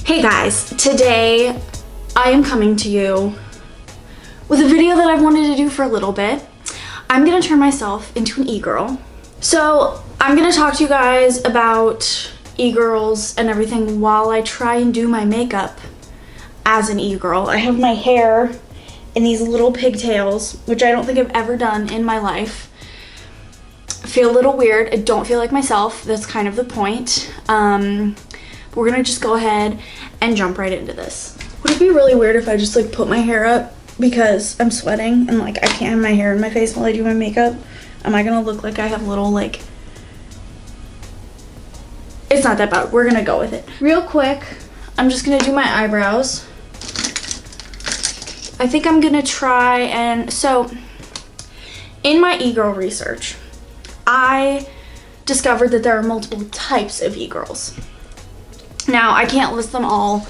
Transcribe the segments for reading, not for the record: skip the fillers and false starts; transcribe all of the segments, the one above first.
Hey guys, today I am coming to you with a video that I've wanted to do for a little bit. I'm gonna turn myself into an e-girl. So I'm gonna talk to you guys about e-girls and everything while I try and do my makeup as an e-girl. I have my hair in these little pigtails, which I don't think I've ever done in my life. I feel a little weird. I don't feel like myself. That's kind of the point. We're gonna just go ahead and jump right into this. Would it be really weird if I just like put my hair up because I'm sweating and like I can't have my hair in my face while I do my makeup? Am I gonna look like I have little like... It's not that bad. We're gonna go with it. Real quick, I'm just gonna do my eyebrows. I think I'm gonna try and... So, in my e-girl research, I discovered that there are multiple types of e-girls. Now, I can't list them all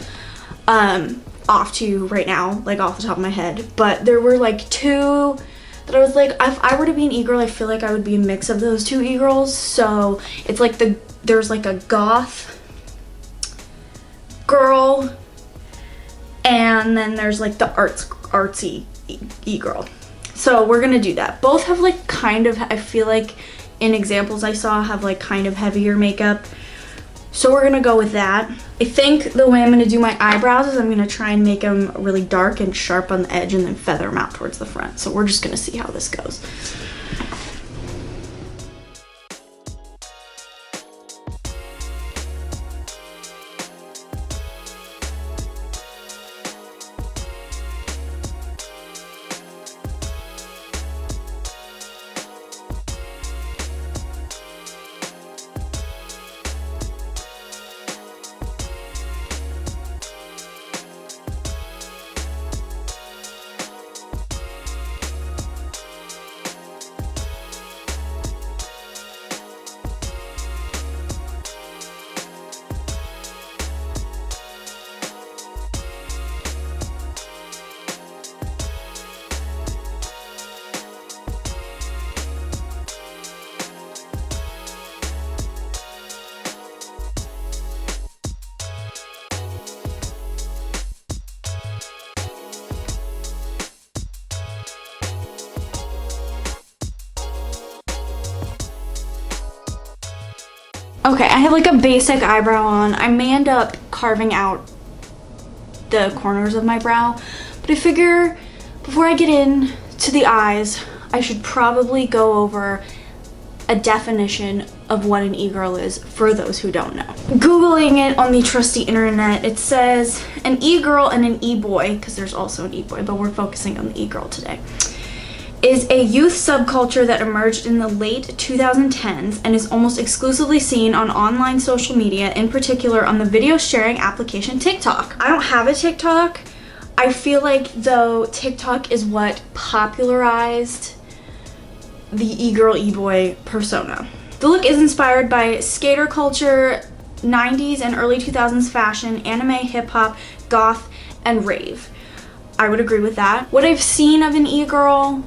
off to you right now, like off the top of my head, but there were like two that I was like, if I were to be an e-girl, I feel like I would be a mix of those two e-girls. So it's like there's like a goth girl, and then there's like the artsy e-girl. So we're gonna do that. Both have like kind of, I feel like in examples I saw, have like kind of heavier makeup. So we're gonna go with that. I think the way I'm gonna do my eyebrows is I'm gonna try and make them really dark and sharp on the edge and then feather them out towards the front. So we're just gonna see how this goes. Okay, I have like a basic eyebrow on. I may end up carving out the corners of my brow, but I figure before I get in to the eyes, I should probably go over a definition of what an e-girl is for those who don't know. Googling it on the trusty internet, it says an e-girl and an e-boy, because there's also an e-boy, but we're focusing on the e-girl today, is a youth subculture that emerged in the late 2010s and is almost exclusively seen on online social media, in particular on the video sharing application TikTok. I don't have a TikTok. I feel like though TikTok is what popularized the e-girl, e-boy persona. The look is inspired by skater culture, 90s and early 2000s fashion, anime, hip-hop, goth, and rave. I would agree with that. What I've seen of an e-girl,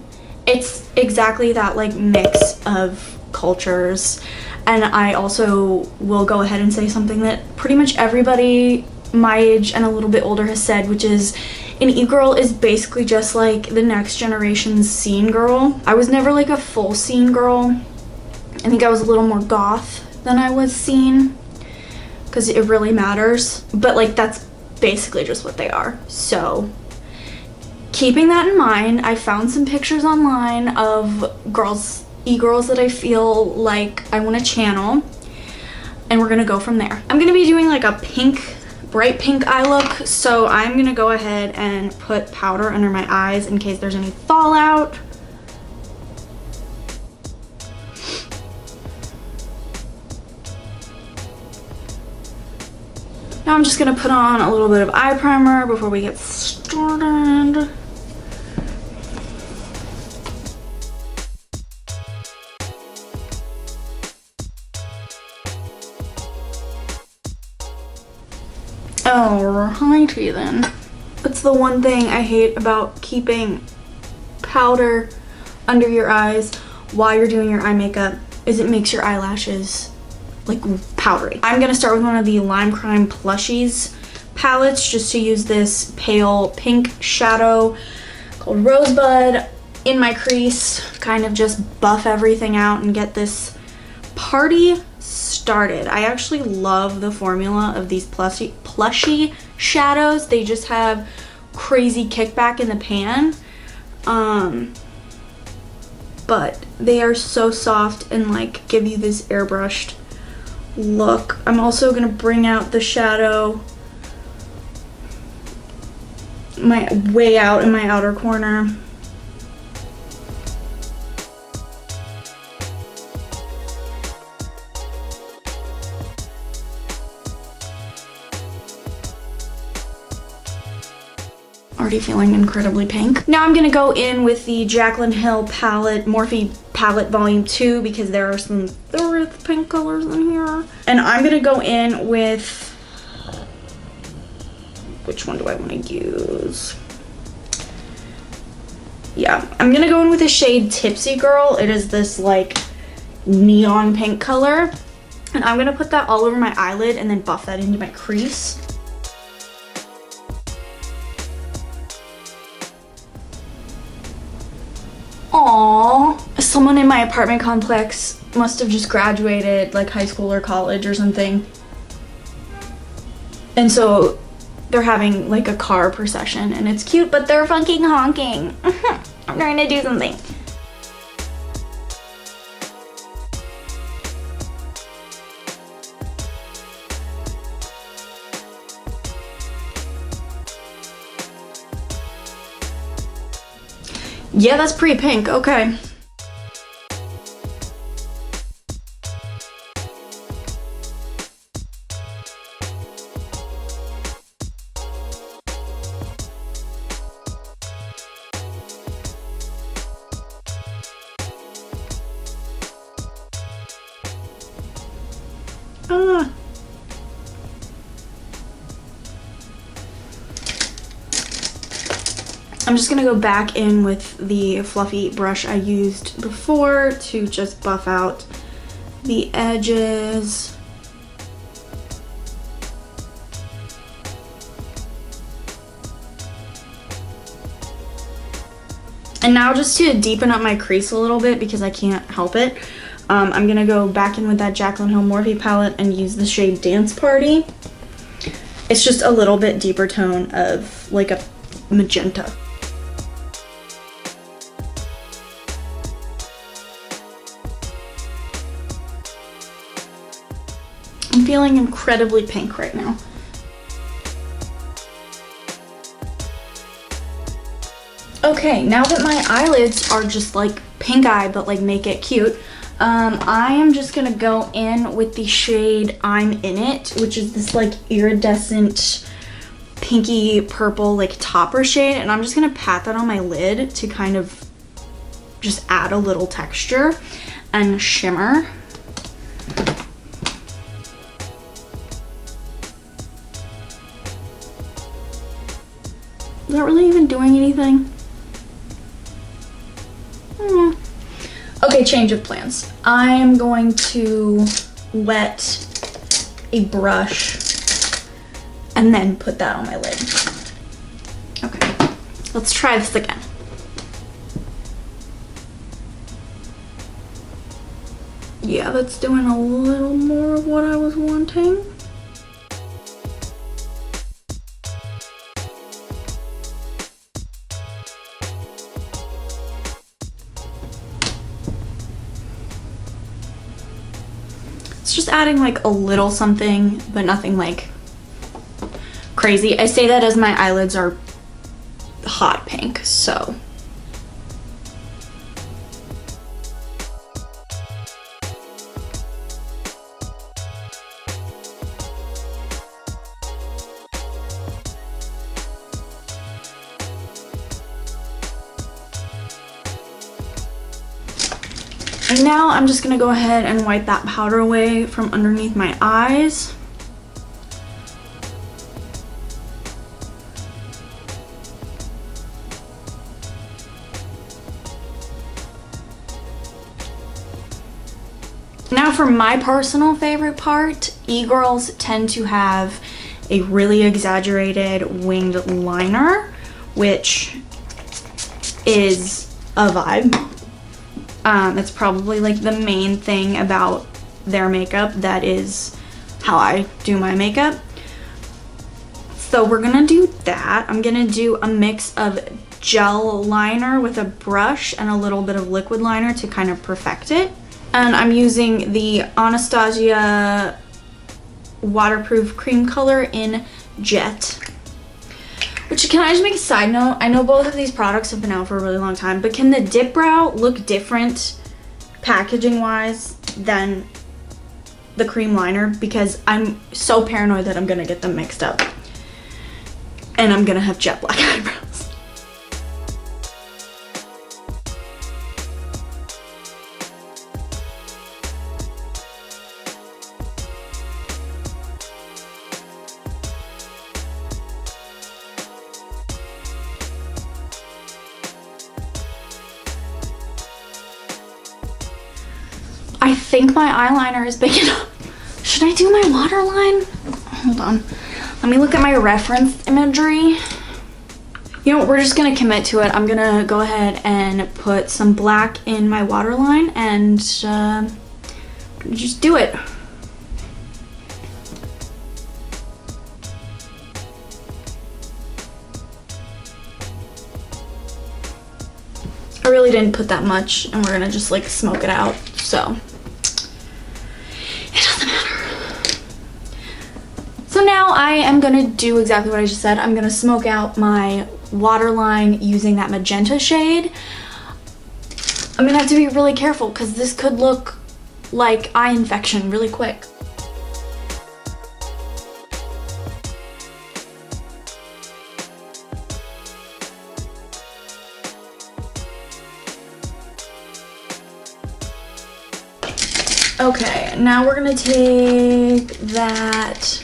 it's exactly that like mix of cultures. And I also will go ahead and say something that pretty much everybody my age and a little bit older has said, which is an e-girl is basically just like the next generation's scene girl. I was never like a full scene girl. I think I was a little more goth than I was scene, because it really matters. But like that's basically just what they are. So keeping that in mind, I found some pictures online of e-girls that I feel like I want to channel, and we're gonna go from there. I'm gonna be doing like a bright pink eye look, so I'm gonna go ahead and put powder under my eyes in case there's any fallout. Now I'm just gonna put on a little bit of eye primer before we get started. Alrighty then. That's the one thing I hate about keeping powder under your eyes while you're doing your eye makeup, is it makes your eyelashes like powdery. I'm gonna start with one of the Lime Crime Plushies palettes just to use this pale pink shadow called Rosebud in my crease, kind of just buff everything out and get this party started. I actually love the formula of these plushy shadows. They just have crazy kickback in the pan, but they are so soft and like give you this airbrushed look. I'm also gonna bring out the shadow way out in my outer corner. Already feeling incredibly pink. Now I'm gonna go in with the Jaclyn Hill palette, Morphe palette volume 2, because there are some pink colors in here. And I'm gonna go in with, which one do I wanna use? Yeah, I'm gonna go in with the shade Tipsy Girl. It is this like neon pink color. And I'm gonna put that all over my eyelid and then buff that into my crease. Aww, someone in my apartment complex must have just graduated like high school or college or something. And so they're having like a car procession and it's cute, but they're fucking honking. I'm trying to do something. Yeah, that's pretty pink. Okay. I'm just gonna go back in with the fluffy brush I used before to just buff out the edges. And now just to deepen up my crease a little bit because I can't help it, I'm gonna go back in with that Jaclyn Hill Morphe palette and use the shade Dance Party. It's just a little bit deeper tone of like a magenta. I'm feeling incredibly pink right now. Okay, now that my eyelids are just like pink eye, but like make it cute, I am just gonna go in with the shade I'm In It, which is this like iridescent pinky purple like topper shade, and I'm just gonna pat that on my lid to kind of just add a little texture and shimmer. Is that really even doing anything? Okay, change of plans. I am going to wet a brush and then put that on my lid. Okay, let's try this again. Yeah, that's doing a little more of what I was wanting. Just adding like a little something, but nothing like crazy. I say that as my eyelids are hot pink, so. And now I'm just gonna go ahead and wipe that powder away from underneath my eyes. Now for my personal favorite part, e-girls tend to have a really exaggerated winged liner, which is a vibe. It's probably like the main thing about their makeup that is how I do my makeup. So we're gonna do that. I'm gonna do a mix of gel liner with a brush and a little bit of liquid liner to kind of perfect it. And I'm using the Anastasia waterproof cream color in Jet. Which, can I just make a side note? I know both of these products have been out for a really long time, but can the Dipbrow look different packaging wise than the cream liner? Because I'm so paranoid that I'm gonna get them mixed up and I'm gonna have jet black eyebrows. I think my eyeliner is big enough. Should I do my waterline? Hold on. Let me look at my reference imagery. You know, we're just gonna commit to it. I'm gonna go ahead and put some black in my waterline and just do it. I really didn't put that much, and we're gonna just like smoke it out, so it doesn't matter. So now I am gonna do exactly what I just said. I'm gonna smoke out my waterline using that magenta shade. I'm gonna have to be really careful because this could look like eye infection really quick. Okay, now we're gonna take that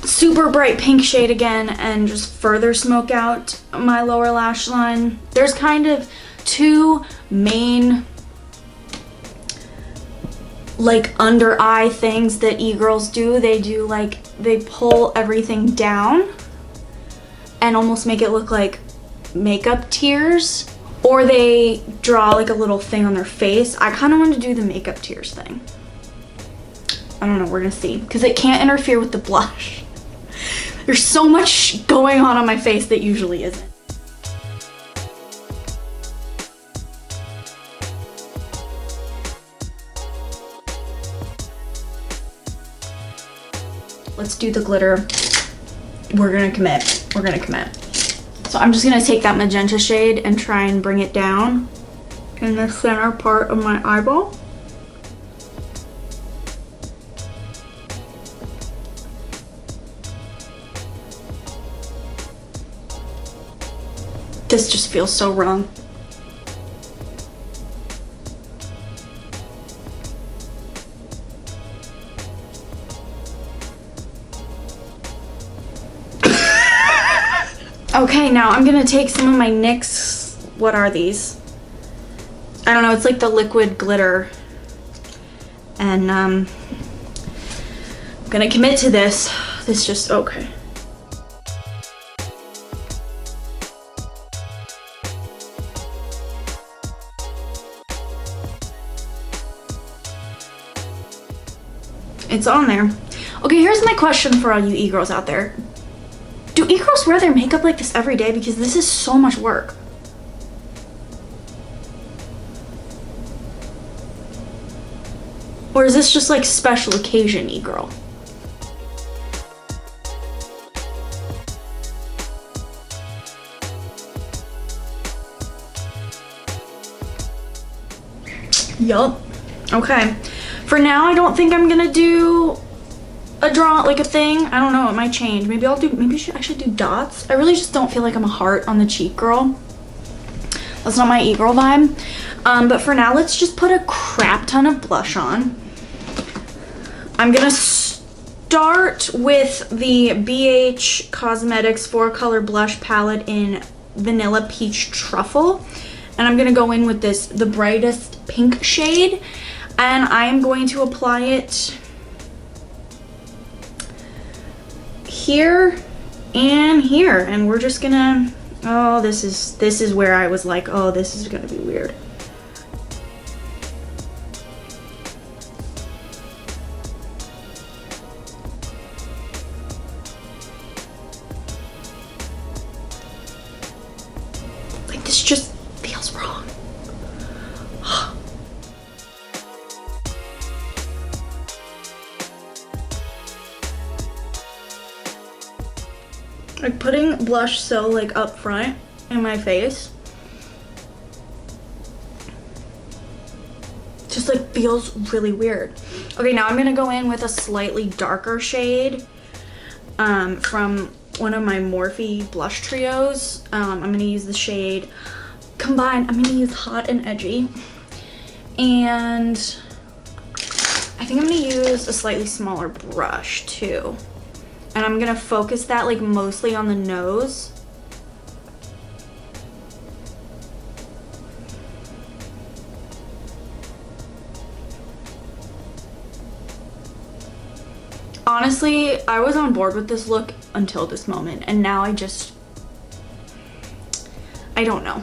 super bright pink shade again and just further smoke out my lower lash line. There's kind of two main like under eye things that e-girls do. They do like, they pull everything down and almost make it look like makeup tears, or they draw like a little thing on their face. I kind of want to do the makeup tears thing. I don't know, we're gonna see, because it can't interfere with the blush. There's so much going on my face that usually isn't. Let's do the glitter. We're gonna commit. We're gonna commit. So I'm just gonna take that magenta shade and try and bring it down in the center part of my eyeball. This just feels so wrong. Okay, now I'm gonna take some of my NYX, what are these? I don't know, it's like the liquid glitter. And I'm gonna commit to this. This just, okay. It's on there. Okay, here's my question for all you e-girls out there. Do e-girls wear their makeup like this every day? Because this is so much work. Or is this just like special occasion e-girl? Yup. Okay. For now, I don't think I'm gonna do a draw, like a thing. I don't know, it might change. Maybe I'll do, maybe I should do dots. I really just don't feel like I'm a heart on the cheek girl. That's not my e-girl vibe. But for now, let's just put a crap ton of blush on. I'm gonna start with the BH Cosmetics 4-color blush palette in Vanilla Peach Truffle. And I'm gonna go in with this, the brightest pink shade. And I am going to apply it here and here, and we're just gonna, oh, this is where I was like, oh, this is gonna be weird. Like, this just feels wrong. Like, putting blush so like up front in my face just like feels really weird. Okay, now I'm gonna go in with a slightly darker shade from one of my Morphe blush trios. I'm gonna use the shade Combine. I'm gonna use Hot and Edgy, and I think I'm gonna use a slightly smaller brush too. And I'm gonna focus that like mostly on the nose. Honestly, I was on board with this look until this moment, and now I don't know.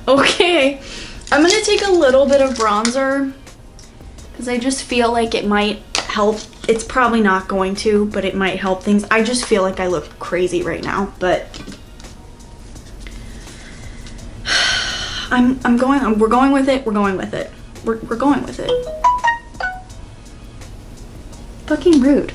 Okay, I'm gonna take a little bit of bronzer because I just feel like it might help. It's probably not going to, but it might help things. I just feel like I look crazy right now, but we're going with it. We're going with it. We're going with it. Fucking rude.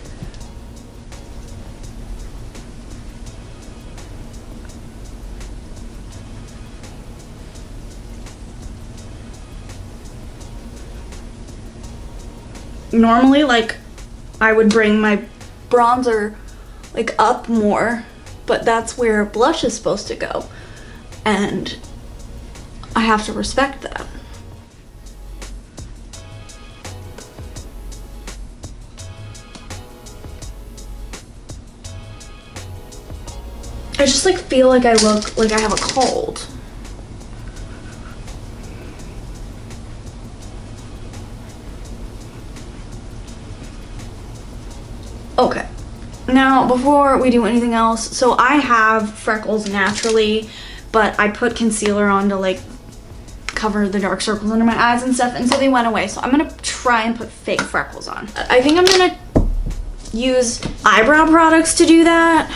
Normally, like, I would bring my bronzer like up more, but that's where blush is supposed to go, and I have to respect that. I just like feel like I look like I have a cold. Okay, now before we do anything else, so I have freckles naturally, but I put concealer on to like cover the dark circles under my eyes and stuff, and so they went away. So I'm gonna try and put fake freckles on. I think I'm gonna use eyebrow products to do that.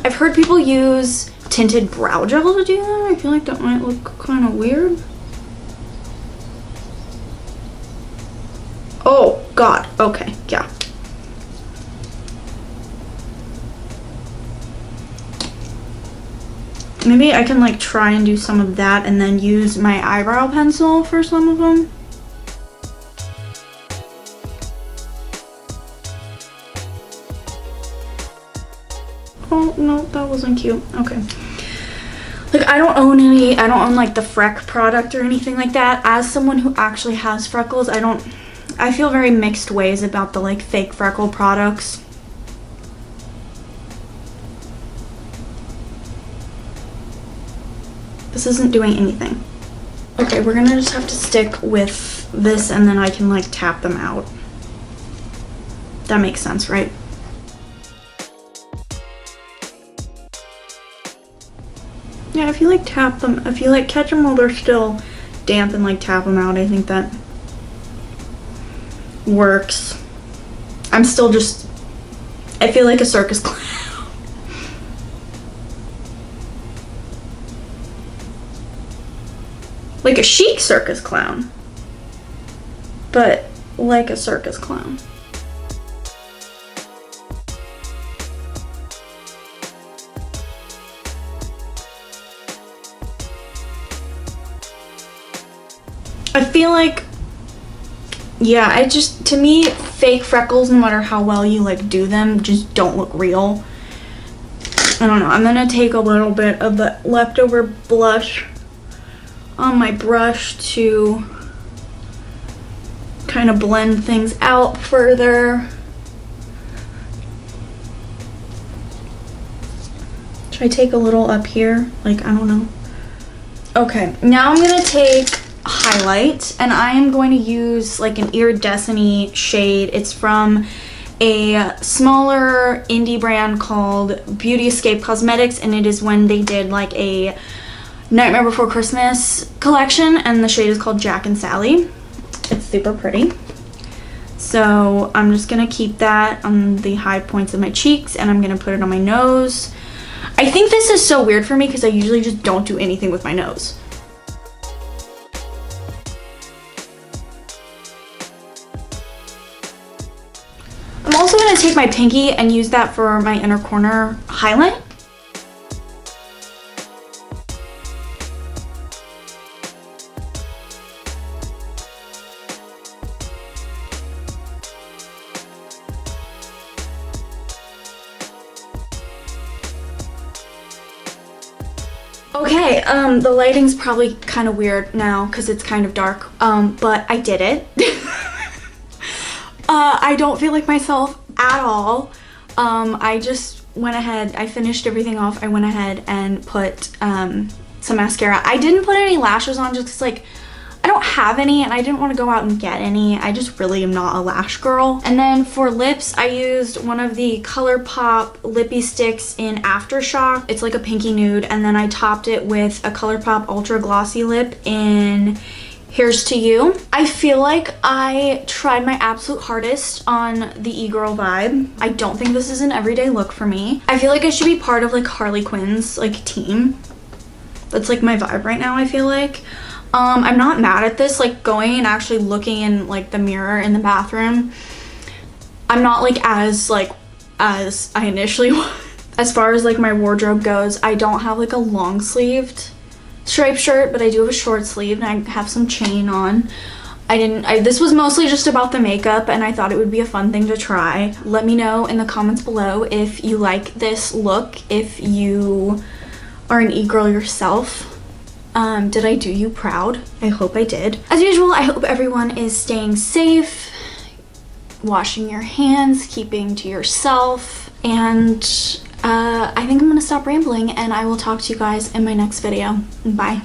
I've heard people use tinted brow gel to do that. I feel like that might look kind of weird. Oh God, okay, yeah. Maybe I can like try and do some of that and then use my eyebrow pencil for some of them. Oh no, that wasn't cute. Okay. Like, I don't own like the Freck product or anything like that. As someone who actually has freckles, I feel very mixed ways about the like fake freckle products. This isn't doing anything. Okay, we're gonna just have to stick with this and then I can like tap them out. That makes sense, right? Yeah, if you like tap them, if you like catch them while they're still damp and like tap them out, I think that works. I'm still just, I feel like a circus clown. Like a chic circus clown, but like a circus clown. I feel like, yeah, to me, fake freckles, no matter how well you like do them, just don't look real. I don't know, I'm gonna take a little bit of the leftover blush on my brush to kind of blend things out further. Should I take a little up here? Like, I don't know. Okay, now I'm gonna take highlight, and I am going to use like an iridescent shade. It's from a smaller indie brand called Beauty Escape Cosmetics, and it is when they did like a Nightmare Before Christmas collection, and the shade is called Jack and Sally. It's super pretty. So I'm just gonna keep that on the high points of my cheeks, and I'm gonna put it on my nose. I think this is so weird for me because I usually just don't do anything with my nose. I'm also gonna take my pinky and use that for my inner corner highlight. Okay, the lighting's probably kind of weird now because it's kind of dark, but I did it. I don't feel like myself at all. I just went ahead, I finished everything off. I went ahead and put some mascara. I didn't put any lashes on just because, like, I don't have any and I didn't want to go out and get any. I just really am not a lash girl. And then for lips, I used one of the ColourPop Lippie sticks in Aftershock. It's like a pinky nude, and then I topped it with a ColourPop Ultra Glossy lip in Here's to You. I feel like I tried my absolute hardest on the e-girl vibe. I don't think this is an everyday look for me. I feel like I should be part of like Harley Quinn's like team. That's like my vibe right now, I feel like. I'm not mad at this, like going and actually looking in like the mirror in the bathroom. I'm not like as I initially was. As far as like my wardrobe goes, I don't have like a long sleeved striped shirt, but I do have a short sleeve and I have some chain on. This was mostly just about the makeup, and I thought it would be a fun thing to try. Let me know in the comments below if you like this look, if you are an e-girl yourself. Did I do you proud? I hope I did. As usual, I hope everyone is staying safe, washing your hands, keeping to yourself, and I think I'm gonna stop rambling, and I will talk to you guys in my next video. Bye.